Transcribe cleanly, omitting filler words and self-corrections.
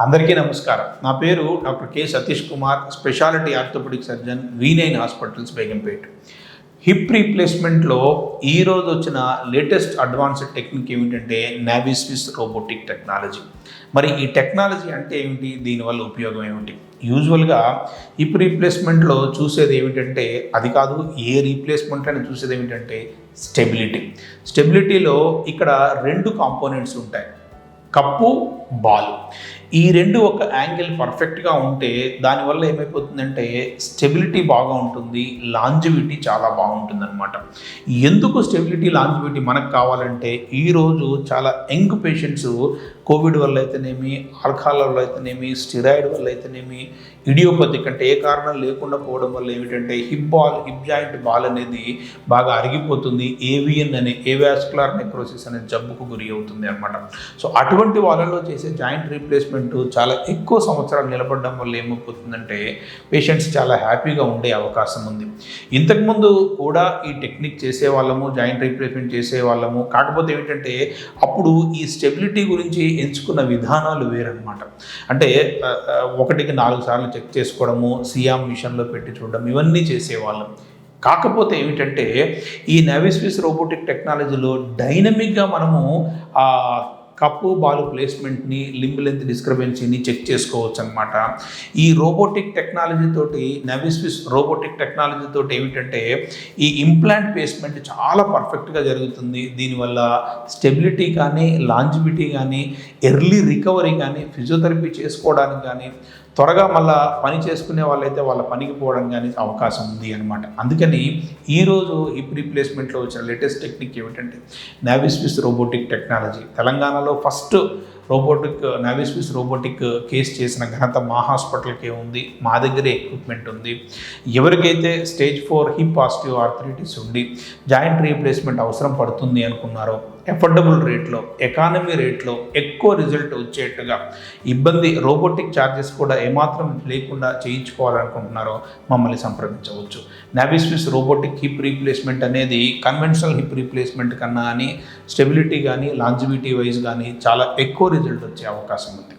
అందరికీ నమస్కారం. నా పేరు doctor K Satish Kumar, speciality orthopaedic surgeon, V9 hospitals, Begumpet. Hip రీప్లేస్మెంట్లో ఈరోజు వచ్చిన లేటెస్ట్ అడ్వాన్స్డ్ టెక్నిక్ ఏమిటంటే నావిస్విస్ రోబోటిక్ టెక్నాలజీ. మరి ఈ టెక్నాలజీ అంటే ఏమిటి, దీనివల్ల ఉపయోగం ఏమిటి? యూజువల్గా హిప్ రీప్లేస్మెంట్లో చూసేది ఏమిటంటే అది కాదు, ఏ రీప్లేస్మెంట్ అని చూసేది ఏమిటంటే స్టెబిలిటీలో ఇక్కడ 2 కాంపోనెంట్స్ ఉంటాయి, కప్పు, బాల్. ఈ రెండు ఒక యాంగిల్ పర్ఫెక్ట్గా ఉంటే దానివల్ల ఏమైపోతుందంటే స్టెబిలిటీ బాగా ఉంటుంది, లాంజివిటీ చాలా బాగుంటుంది అనమాట. ఎందుకు స్టెబిలిటీ లాంజివిటీ మనకు కావాలంటే ఈరోజు చాలా యంగ్ పేషెంట్స్ కోవిడ్ వల్ల అయితేనేమి, ఆల్కహాల్ వల్ల అయితేనేమి, స్టిరాయిడ్ వల్ల అయితేనేమి, ఇడియోపతిక్ అంటే ఏ కారణం లేకుండా పోవడం వల్ల ఏమిటంటే హిప్ జాయింట్ బాల్ అనేది బాగా అరిగిపోతుంది, ఏవిఎన్ అనే ఏవాస్కులర్ నెక్రోసిస్ అనే జబ్బుకు గురి అవుతుంది అనమాట. సో అటువంటి వాళ్ళలో చేసే జాయింట్ రీప్లేస్మెంట్ చాలా ఎక్కువ సంవత్సరాలు నిలబడడం వల్ల ఏమైపోతుందంటే పేషెంట్స్ చాలా హ్యాపీగా ఉండే అవకాశం ఉంది. ఇంతకుముందు కూడా ఈ టెక్నిక్ చేసేవాళ్ళము, జాయింట్ రీప్లేస్మెంట్ చేసేవాళ్ళము. కాకపోతే ఏమిటంటే అప్పుడు ఈ స్టెబిలిటీ గురించి ఎంచుకున్న విధానాలు వేరనమాట. అంటే 1కి 4 సార్లు చెక్ చేసుకోవడము, సియామ్ మిషన్లో పెట్టి చూడడం, ఇవన్నీ చేసేవాళ్ళం. కాకపోతే ఏమిటంటే ఈ నావిస్విస్ రోబోటిక్ టెక్నాలజీలో డైనమిక్గా మనము కప్పు బాల్ ప్లేస్మెంట్ని, లింబ్ లెంత్ డిస్క్రిపెన్సీని చెక్ చేసుకోవచ్చు అనమాట. ఈ రోబోటిక్ టెక్నాలజీతోటి, నావిస్విస్ రోబోటిక్ టెక్నాలజీతోటి ఏమిటంటే ఈ ఇంప్లాంట్ ప్లేస్మెంట్ చాలా పర్ఫెక్ట్గా జరుగుతుంది. దీనివల్ల స్టెబిలిటీ కానీ, లాంజివిటీ కానీ, ఎర్లీ రికవరీ కానీ, ఫిజియోథెరపీ చేసుకోవడానికి కానీ, త్వరగా మళ్ళీ పని చేసుకునే వాళ్ళైతే వాళ్ళ పనికి పోవడం కానీ అవకాశం ఉంది అనమాట. అందుకని ఈరోజు హిప్ రీప్లేస్మెంట్లో వచ్చిన లేటెస్ట్ టెక్నిక్ ఏమిటంటే నావిస్విస్ రోబోటిక్ టెక్నాలజీ. తెలంగాణలో ఫస్ట్ నావిస్విస్ రోబోటిక్ కేస్ చేసిన ఘనత మా హాస్పిటల్కే ఉంది. మా దగ్గరే ఎక్విప్మెంట్ ఉంది. ఎవరికైతే స్టేజ్ 4 హిప్ ఆస్టియోఆర్థరైటిస్ ఉండి జాయింట్ రీప్లేస్మెంట్ అవసరం పడుతుంది అనుకున్నారో, ఎఫోర్డబుల్ రేట్లో, ఎకానమీ రేట్లో ఎక్కువ రిజల్ట్ వచ్చేట్టుగా, రోబోటిక్ ఛార్జెస్ కూడా ఏమాత్రం లేకుండా చేయించుకోవాలనుకుంటున్నారో మమ్మల్ని సంప్రదించవచ్చు. నావిస్విస్ రోబోటిక్ హిప్ రీప్లేస్మెంట్ అనేది కన్వెన్షనల్ హిప్ రీప్లేస్మెంట్ కన్నా కానీ, స్టెబిలిటీ కానీ, లాంజివిటీ వైజ్ కానీ చాలా ఎక్కువ రిజల్ట్ వచ్చే అవకాశం ఉంది.